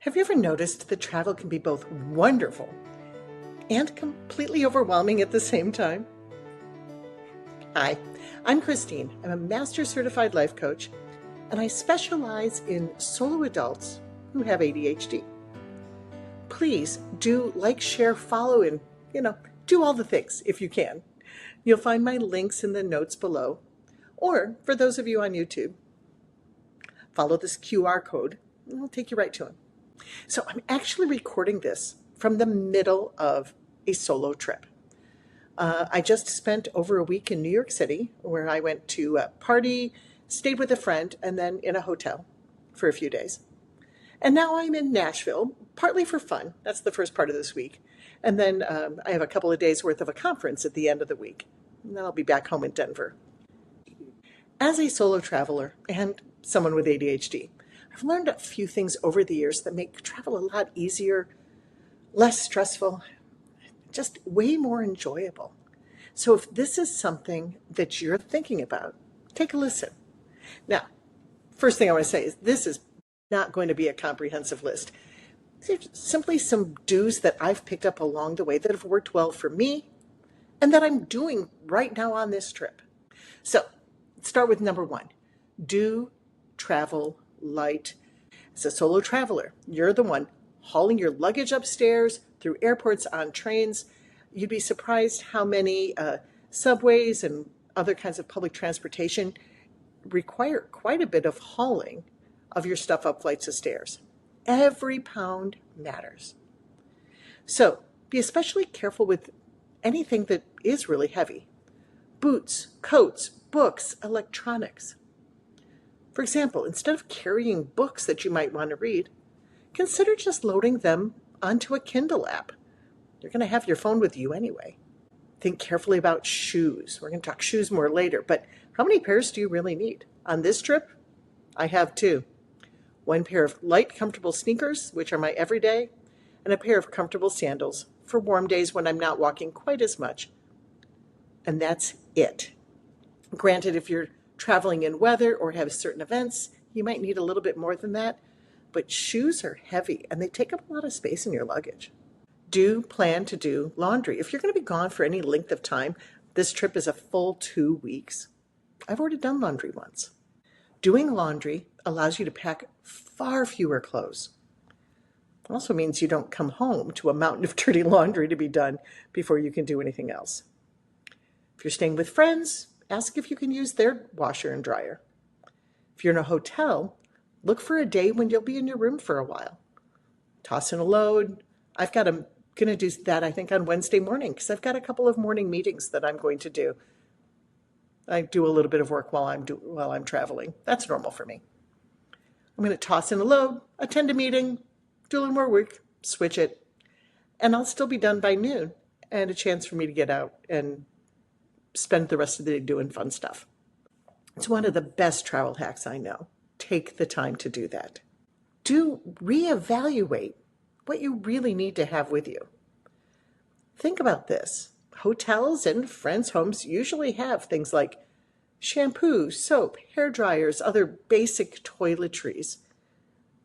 Have you ever noticed that travel can be both wonderful and completely overwhelming at the same time? Hi, I'm Christine. I'm a Master Certified Life Coach, and I specialize in solo adults who have ADHD. Please do like, share, follow, and, do all the things if you can. You'll find my links in the notes below. Or, for those of you on YouTube, follow this QR code, and I'll take you right to them. So I'm actually recording this from the middle of a solo trip. I just spent over a week in New York City, where I went to a party, stayed with a friend, and then in a hotel for a few days. And now I'm in Nashville, partly for fun. That's the first part of this week. And then I have a couple of days worth of a conference at the end of the week. And then I'll be back home in Denver. As a solo traveler and someone with ADHD, I've learned a few things over the years that make travel a lot easier, less stressful, just way more enjoyable. So if this is something that you're thinking about, take a listen. Now, first thing I want to say is this is not going to be a comprehensive list. These are simply some do's that I've picked up along the way that have worked well for me and that I'm doing right now on this trip. So let's start with number one. Do travel light. As a solo traveler, you're the one hauling your luggage upstairs, through airports, on trains. You'd be surprised how many subways and other kinds of public transportation require quite a bit of hauling of your stuff up flights of stairs. Every pound matters. So be especially careful with anything that is really heavy. Boots, coats, books, electronics. For example, instead of carrying books that you might want to read, consider just loading them onto a Kindle app. You're going to have your phone with you anyway. Think carefully about shoes. We're going to talk shoes more later, but how many pairs do you really need? On this trip, I have two. One pair of light, comfortable sneakers, which are my everyday, and a pair of comfortable sandals for warm days when I'm not walking quite as much. And that's it. Granted, if you're traveling in weather or have certain events, you might need a little bit more than that, but shoes are heavy and they take up a lot of space in your luggage. Do plan to do laundry. If you're going to be gone for any length of time, this trip is a full 2 weeks. I've already done laundry once. Doing laundry allows you to pack far fewer clothes. It also means you don't come home to a mountain of dirty laundry to be done before you can do anything else. If you're staying with friends, ask if you can use their washer and dryer. If you're in a hotel, look for a day when you'll be in your room for a while. Toss in a load. I'm going to do that, I think, on Wednesday morning because I've got a couple of morning meetings that I'm going to do. I do a little bit of work while I'm traveling. That's normal for me. I'm going to toss in a load, attend a meeting, do a little more work, switch it, and I'll still be done by noon and a chance for me to get out and spend the rest of the day doing fun stuff. It's one of the best travel hacks I know. Take the time to do that. Do reevaluate what you really need to have with you. Think about this. Hotels and friends' homes usually have things like shampoo, soap, hair dryers, other basic toiletries.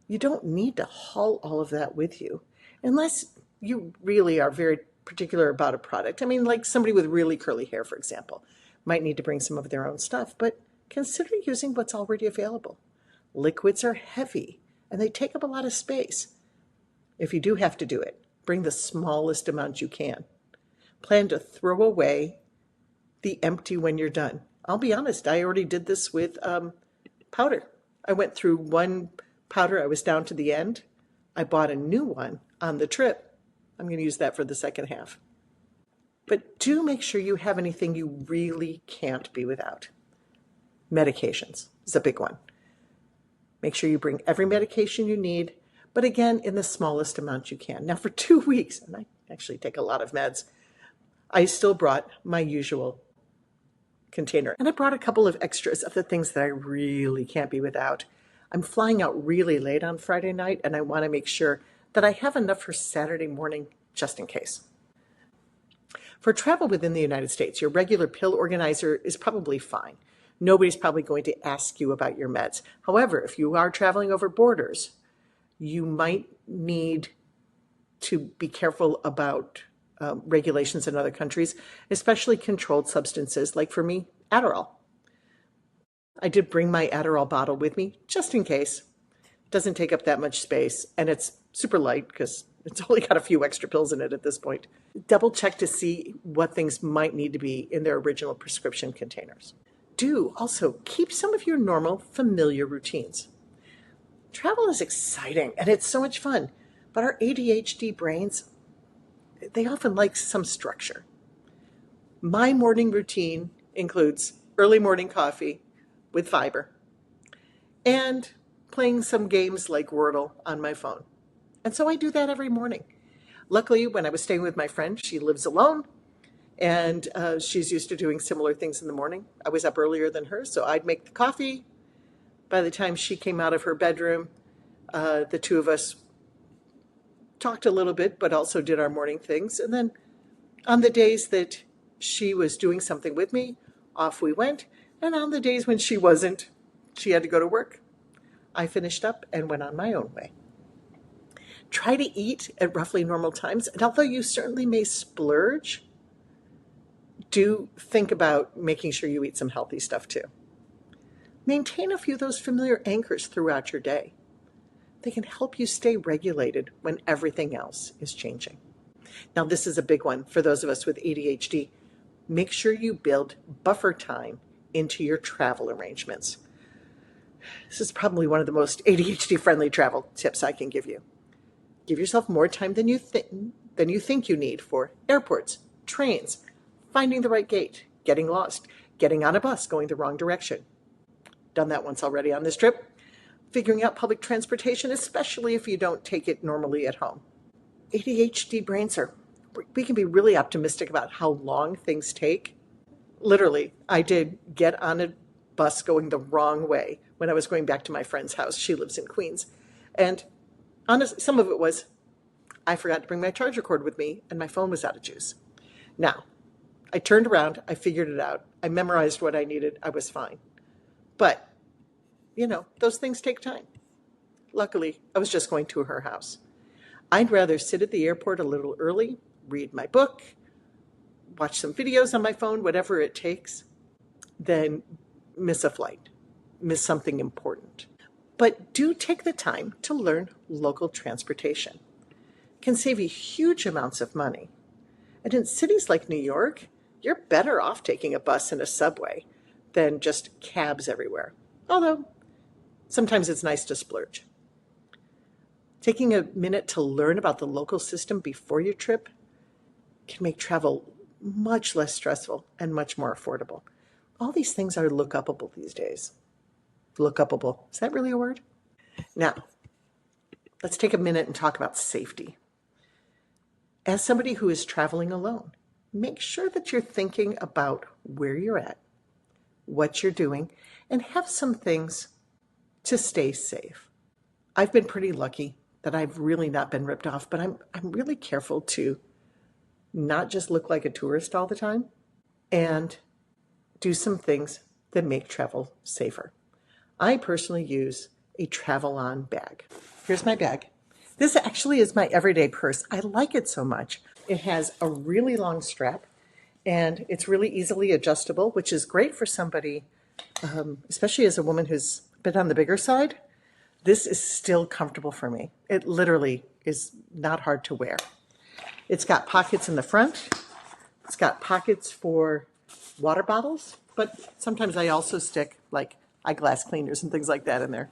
You don't need to haul all of that with you unless you really are very particular about a product. I mean, like somebody with really curly hair, for example, might need to bring some of their own stuff, but consider using what's already available. Liquids are heavy and they take up a lot of space. If you do have to do it, bring the smallest amount you can. Plan to throw away the empty when you're done. I'll be honest, I already did this with powder. I went through one powder, I was down to the end. I bought a new one on the trip. I'm going to use that for the second half. But do make sure you have anything you really can't be without. Medications is a big one. Make sure you bring every medication you need, but again, in the smallest amount you can. Now for 2 weeks, and I actually take a lot of meds, I still brought my usual container. And I brought a couple of extras of the things that I really can't be without. I'm flying out really late on Friday night, and I want to make sure that I have enough for Saturday morning just in case. For travel within the United States, your regular pill organizer is probably fine. Nobody's probably going to ask you about your meds. However, if you are traveling over borders, you might need to be careful about regulations in other countries, especially controlled substances, like for me, Adderall. I did bring my Adderall bottle with me just in case. It doesn't take up that much space, and it's super light because it's only got a few extra pills in it at this point. Double check to see what things might need to be in their original prescription containers. Do also keep some of your normal, familiar routines. Travel is exciting and it's so much fun, but our ADHD brains, they often like some structure. My morning routine includes early morning coffee with fiber and playing some games like Wordle on my phone. And so I do that every morning. Luckily, when I was staying with my friend, she lives alone and she's used to doing similar things in the morning. I was up earlier than her, so I'd make the coffee. By the time she came out of her bedroom, the two of us talked a little bit, but also did our morning things. And then on the days that she was doing something with me, off we went. And on the days when she wasn't, she had to go to work, I finished up and went on my own way. Try to eat at roughly normal times. And although you certainly may splurge, do think about making sure you eat some healthy stuff too. Maintain a few of those familiar anchors throughout your day. They can help you stay regulated when everything else is changing. Now, this is a big one for those of us with ADHD. Make sure you build buffer time into your travel arrangements. This is probably one of the most ADHD-friendly travel tips I can give you. Give yourself more time than you think you need for airports, trains, finding the right gate, getting lost, getting on a bus, going the wrong direction. Done that once already on this trip. Figuring out public transportation, especially if you don't take it normally at home. ADHD brains we can be really optimistic about how long things take. Literally, I did get on a bus going the wrong way when I was going back to my friend's house. She lives in Queens. And honestly, some of it was I forgot to bring my charger cord with me and my phone was out of juice. Now, I turned around, I figured it out, I memorized what I needed, I was fine. But, those things take time. Luckily, I was just going to her house. I'd rather sit at the airport a little early, read my book, watch some videos on my phone, whatever it takes, than miss a flight, miss something important. But do take the time to learn local transportation. It can save you huge amounts of money. And in cities like New York, you're better off taking a bus and a subway than just cabs everywhere. Although, sometimes it's nice to splurge. Taking a minute to learn about the local system before your trip can make travel much less stressful and much more affordable. All these things are look-upable these days. Look-upable. Is that really a word? Now, let's take a minute and talk about safety. As somebody who is traveling alone, make sure that you're thinking about where you're at, what you're doing, and have some things to stay safe. I've been pretty lucky that I've really not been ripped off, but I'm really careful to not just look like a tourist all the time and do some things that make travel safer. I personally use a travel-on bag. Here's my bag. This actually is my everyday purse. I like it so much. It has a really long strap and it's really easily adjustable, which is great for somebody, especially as a woman who's a bit on the bigger side. This is still comfortable for me. It literally is not hard to wear. It's got pockets in the front. It's got pockets for water bottles, but sometimes I also stick like eyeglass cleaners and things like that in there.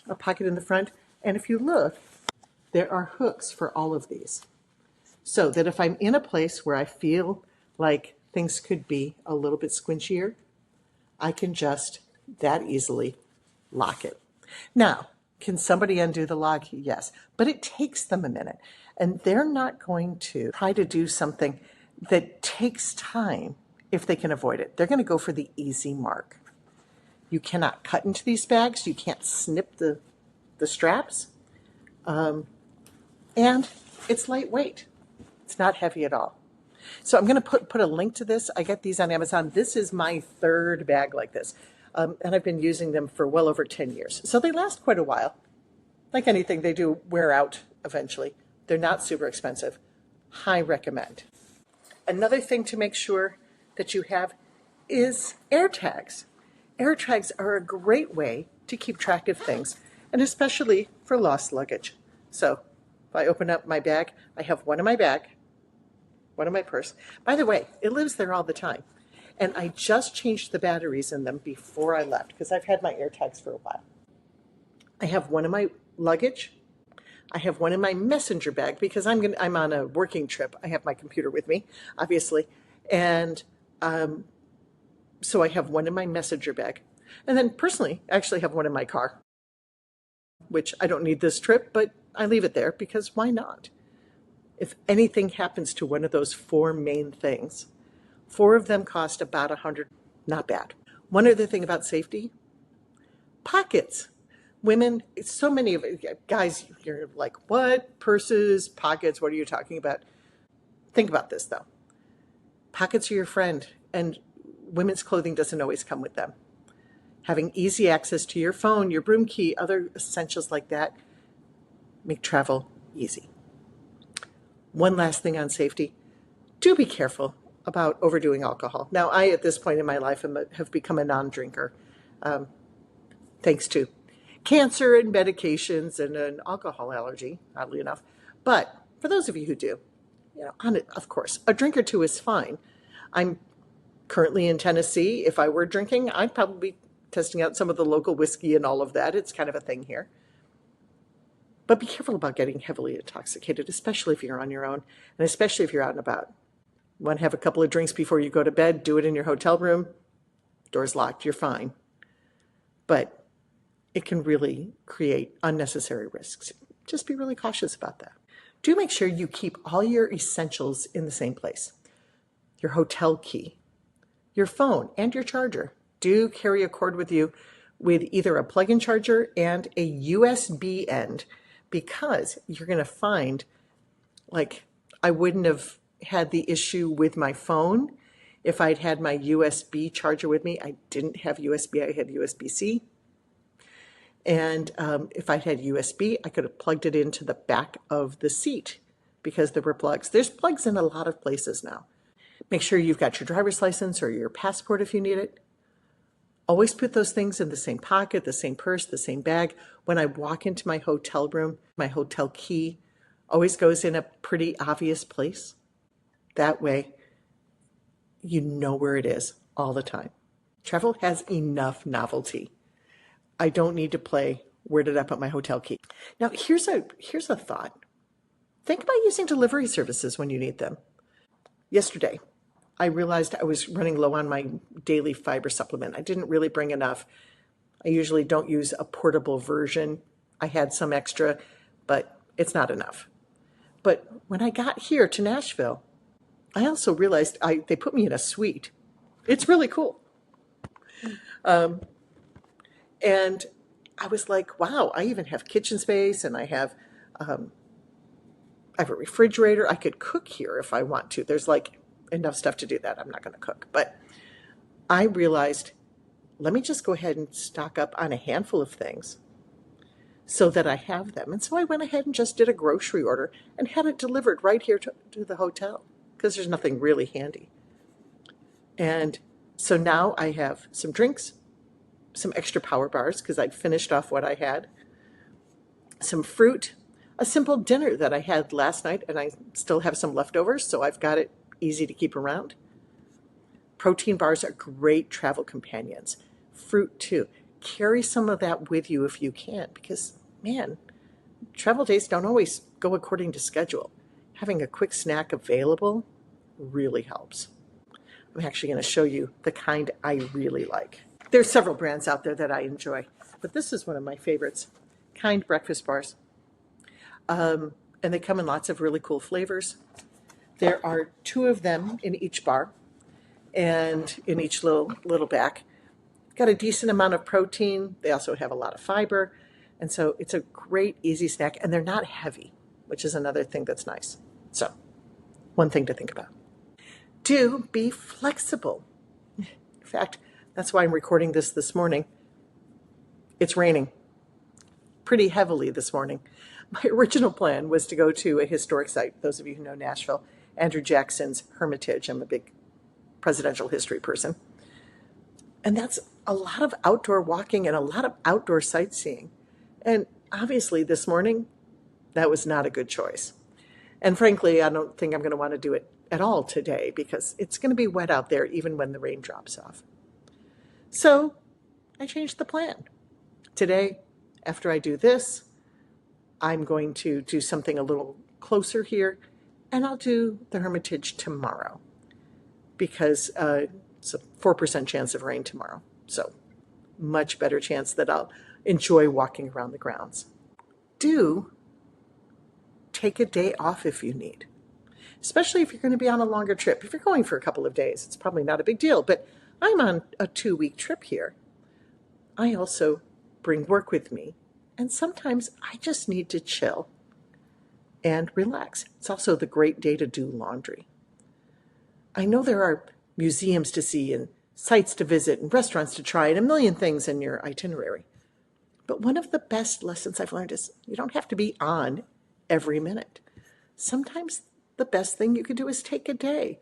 A pocket in the front. And if you look, there are hooks for all of these. So that if I'm in a place where I feel like things could be a little bit squinchier, I can just that easily lock it. Now, can somebody undo the lock? Yes, but it takes them a minute. And they're not going to try to do something that takes time if they can avoid it. They're going to go for the easy mark. You cannot cut into these bags. You can't snip the straps. And it's lightweight. It's not heavy at all. So I'm going to put a link to this. I get these on Amazon. This is my third bag like this. And I've been using them for well over 10 years. So they last quite a while. Like anything, they do wear out eventually. They're not super expensive. High recommend. Another thing to make sure that you have is AirTags. AirTags are a great way to keep track of things, and especially for lost luggage. So if I open up my bag, I have one in my bag, one in my purse. By the way, it lives there all the time. And I just changed the batteries in them before I left because I've had my AirTags for a while. I have one in my luggage. I have one in my messenger bag because I'm on a working trip. I have my computer with me, obviously. And so I have one in my messenger bag. And then personally, I actually have one in my car, which I don't need this trip, but I leave it there because why not? If anything happens to one of those four main things, four of them cost about $100, not bad. One other thing about safety, pockets. Women, so many of it, guys, you're like, what? Purses, pockets, what are you talking about? Think about this though. Pockets are your friend, and women's clothing doesn't always come with them. Having easy access to your phone, your broom key, other essentials like that make travel easy. One last thing on safety, do be careful about overdoing alcohol. Now, I, at this point in my life, have become a non-drinker, thanks to cancer and medications and an alcohol allergy, oddly enough. But for those of you who do, of course, a drink or two is fine. I'm currently in Tennessee. If I were drinking, I'd probably be testing out some of the local whiskey and all of that. It's kind of a thing here. But be careful about getting heavily intoxicated, especially if you're on your own, and especially if you're out and about. You want to have a couple of drinks before you go to bed, do it in your hotel room. Door's locked, you're fine. But it can really create unnecessary risks. Just be really cautious about that. Do make sure you keep all your essentials in the same place. Your hotel key, your phone, and your charger. Do carry a cord with you with either a plug-in charger and a USB end, because you're going to find, like, I wouldn't have had the issue with my phone if I'd had my USB charger with me. I didn't have USB, I had USB-C. And if I'd had USB, I could have plugged it into the back of the seat because there were plugs. There's plugs in a lot of places now. Make sure you've got your driver's license or your passport if you need it. Always put those things in the same pocket, the same purse, the same bag. When I walk into my hotel room, my hotel key always goes in a pretty obvious place. That way, you know where it is all the time. Travel has enough novelty. I don't need to play where did I put my hotel key. Now, here's a thought. Think about using delivery services when you need them. Yesterday, I realized I was running low on my daily fiber supplement. I didn't really bring enough. I usually don't use a portable version. I had some extra, but it's not enough. But when I got here to Nashville, I also realized they put me in a suite. It's really cool. And I was like, wow, I even have kitchen space, and I have a refrigerator. I could cook here if I want to. There's like enough stuff to do that. I'm not going to cook. But I realized, let me just go ahead and stock up on a handful of things so that I have them. And so I went ahead and just did a grocery order and had it delivered right here to the hotel because there's nothing really handy. And so now I have some drinks, some extra power bars because I'd finished off what I had, some fruit, a simple dinner that I had last night, and I still have some leftovers, so I've got it easy to keep around. Protein bars are great travel companions. Fruit too. Carry some of that with you if you can, because man, travel days don't always go according to schedule. Having a quick snack available really helps. I'm actually going to show you the kind I really like. There's several brands out there that I enjoy, but this is one of my favorites. Kind breakfast bars. And they come in lots of really cool flavors. There are 2 of them in each bar and in each little bag. Got a decent amount of protein. They also have a lot of fiber. And so it's a great, easy snack. And they're not heavy, which is another thing that's nice. So one thing to think about. Do be flexible. In fact, that's why I'm recording this morning. It's raining. pretty heavily this morning. My original plan was to go to a historic site. Those of you who know Nashville, Andrew Jackson's Hermitage. I'm a big presidential history person. And that's a lot of outdoor walking and a lot of outdoor sightseeing. And obviously this morning, that was not a good choice. And frankly, I don't think I'm going to want to do it at all today because it's going to be wet out there even when the rain drops off. So I changed the plan. Today, after I do this, I'm going to do something a little closer here, and I'll do the Hermitage tomorrow because it's a 4% chance of rain tomorrow. So much better chance that I'll enjoy walking around the grounds. Do take a day off if you need, especially if you're going to be on a longer trip. If you're going for a couple of days, it's probably not a big deal, but I'm on a 2-week trip here. I also bring work with me, and sometimes I just need to chill and relax. It's also the great day to do laundry. I know there are museums to see and sites to visit and restaurants to try and a million things in your itinerary. But one of the best lessons I've learned is you don't have to be on every minute. Sometimes the best thing you can do is take a day.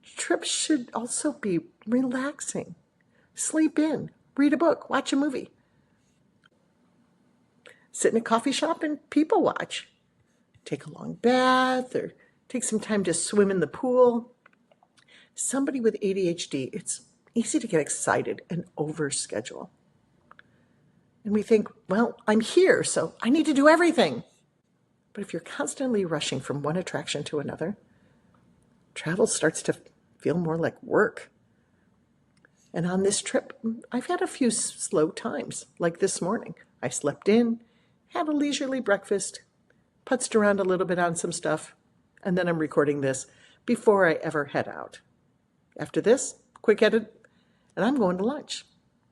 Trips should also be relaxing. Sleep in, read a book, watch a movie. Sit in a coffee shop and people watch. Take a long bath or take some time to swim in the pool. Somebody with ADHD, it's easy to get excited and overschedule. And we think, well, I'm here, so I need to do everything. But if you're constantly rushing from one attraction to another, travel starts to feel more like work. And on this trip, I've had a few slow times, like this morning. I slept in, had a leisurely breakfast, putzed around a little bit on some stuff, and then I'm recording this before I ever head out. After this, quick edit, and I'm going to lunch.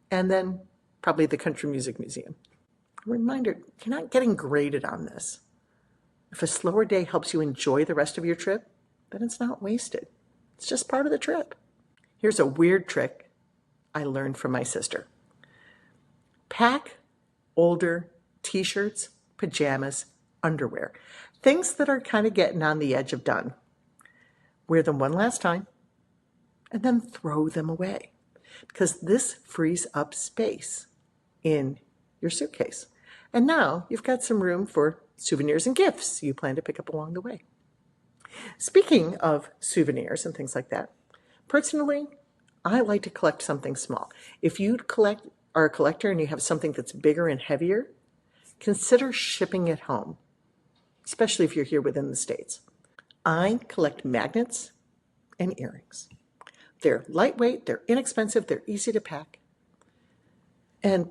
And then probably the Country Music Museum. A reminder, you're not getting graded on this. If a slower day helps you enjoy the rest of your trip, then it's not wasted. It's just part of the trip. Here's a weird trick I learned from my sister. Pack older t-shirts, pajamas, underwear, things that are kind of getting on the edge of done. Wear them one last time and then throw them away because this frees up space in your suitcase. And now you've got some room for souvenirs and gifts you plan to pick up along the way. Speaking of souvenirs and things like that, personally, I like to collect something small. If you are a collector and you have something that's bigger and heavier, consider shipping it home, especially if you're here within the States. I collect magnets and earrings. They're lightweight, they're inexpensive, they're easy to pack. And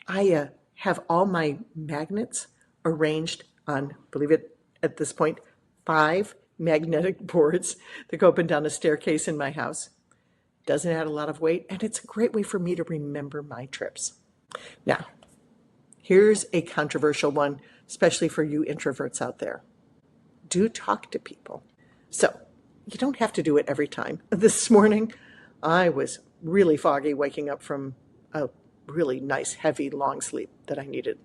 I have all my magnets arranged on, believe it at this point, 5 magnetic boards that go up and down a staircase in my house. Doesn't add a lot of weight, and it's a great way for me to remember my trips. Now, here's a controversial one, especially for you introverts out there. Do talk to people. So, you don't have to do it every time. This morning, I was really foggy waking up from a really nice, heavy, long sleep that I needed.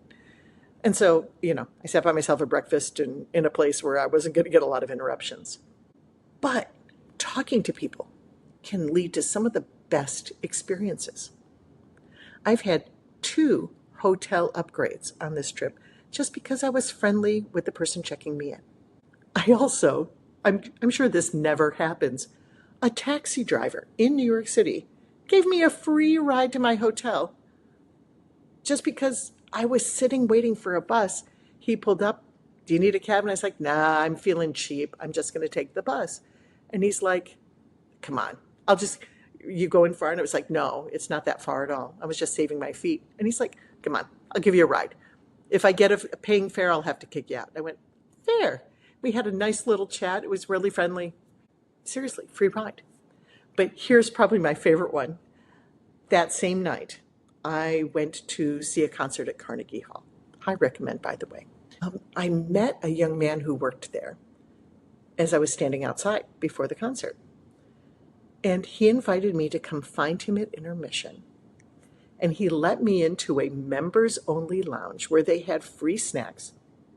And so, I sat by myself at breakfast and in a place where I wasn't going to get a lot of interruptions. But talking to people can lead to some of the best experiences. I've had 2 hotel upgrades on this trip just because I was friendly with the person checking me in. I also, I'm sure this never happens, a taxi driver in New York City gave me a free ride to my hotel just because I was sitting waiting for a bus. He pulled up, do you need a cab? And I was like, nah, I'm feeling cheap. I'm just going to take the bus. And he's like, come on, you going far? And I was like, no, it's not that far at all. I was just saving my feet. And he's like, come on, I'll give you a ride. If I get a paying fare, I'll have to kick you out. I went, fair. We had a nice little chat. It was really friendly. Seriously, free ride. But here's probably my favorite one. That same night, I went to see a concert at Carnegie Hall. I recommend, by the way. I met a young man who worked there as I was standing outside before the concert. And he invited me to come find him at intermission and he let me into a members-only lounge where they had free snacks,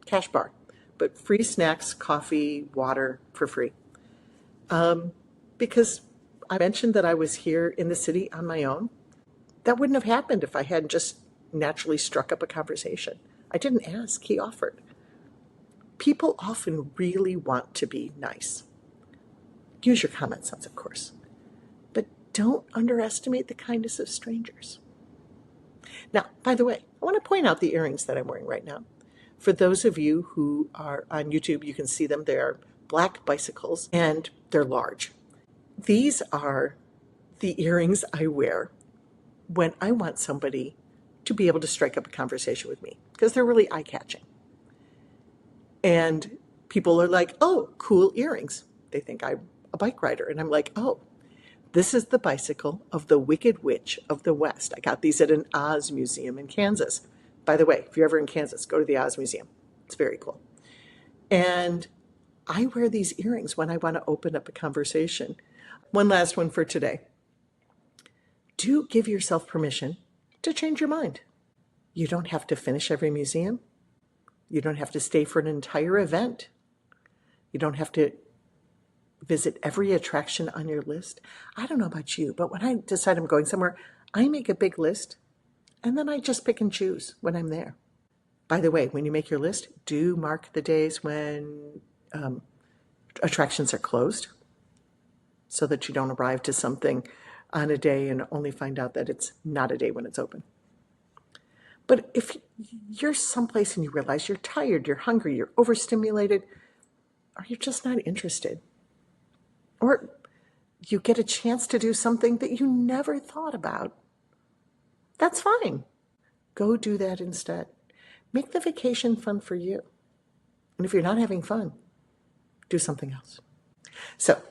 cash bar, but free snacks, coffee, water for free. Because I mentioned that I was here in the city on my own. That wouldn't have happened if I hadn't just naturally struck up a conversation. I didn't ask, he offered. People often really want to be nice. Use your common sense, of course, but don't underestimate the kindness of strangers. Now, by the way, I want to point out the earrings that I'm wearing right now. For those of you who are on YouTube, you can see them. They're black bicycles and they're large. These are the earrings I wear when I want somebody to be able to strike up a conversation with me because they're really eye-catching. And people are like, oh, cool earrings. They think I'm a bike rider. And I'm like, oh, this is the bicycle of the Wicked Witch of the West. I got these at an Oz museum in Kansas. By the way, if you're ever in Kansas, go to the Oz Museum. It's very cool. And I wear these earrings when I want to open up a conversation. One last one for today. Do give yourself permission to change your mind. You don't have to finish every museum. You don't have to stay for an entire event. You don't have to visit every attraction on your list. I don't know about you, but when I decide I'm going somewhere, I make a big list, and then I just pick and choose when I'm there. By the way, when you make your list, do mark the days when attractions are closed so that you don't arrive to something on a day and only find out that it's not a day when it's open. But if you're someplace and you realize you're tired, you're hungry, you're overstimulated, or you're just not interested, or you get a chance to do something that you never thought about, that's fine. Go do that instead. Make the vacation fun for you. And if you're not having fun, do something else. So,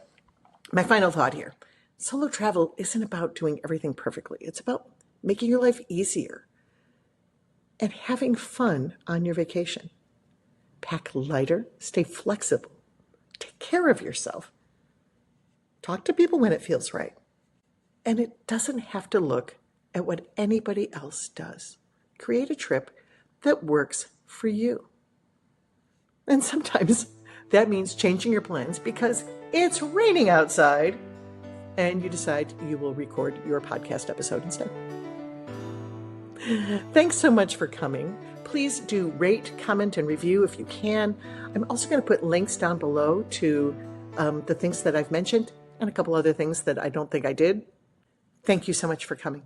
my final thought here. Solo travel isn't about doing everything perfectly. It's about making your life easier and having fun on your vacation. Pack lighter, stay flexible, take care of yourself. Talk to people when it feels right. And it doesn't have to look at what anybody else does. Create a trip that works for you. And sometimes that means changing your plans because it's raining outside and you decide you will record your podcast episode instead. Thanks so much for coming. Please do rate, comment, and review if you can. I'm also going to put links down below to the things that I've mentioned and a couple other things that I don't think I did. Thank you so much for coming.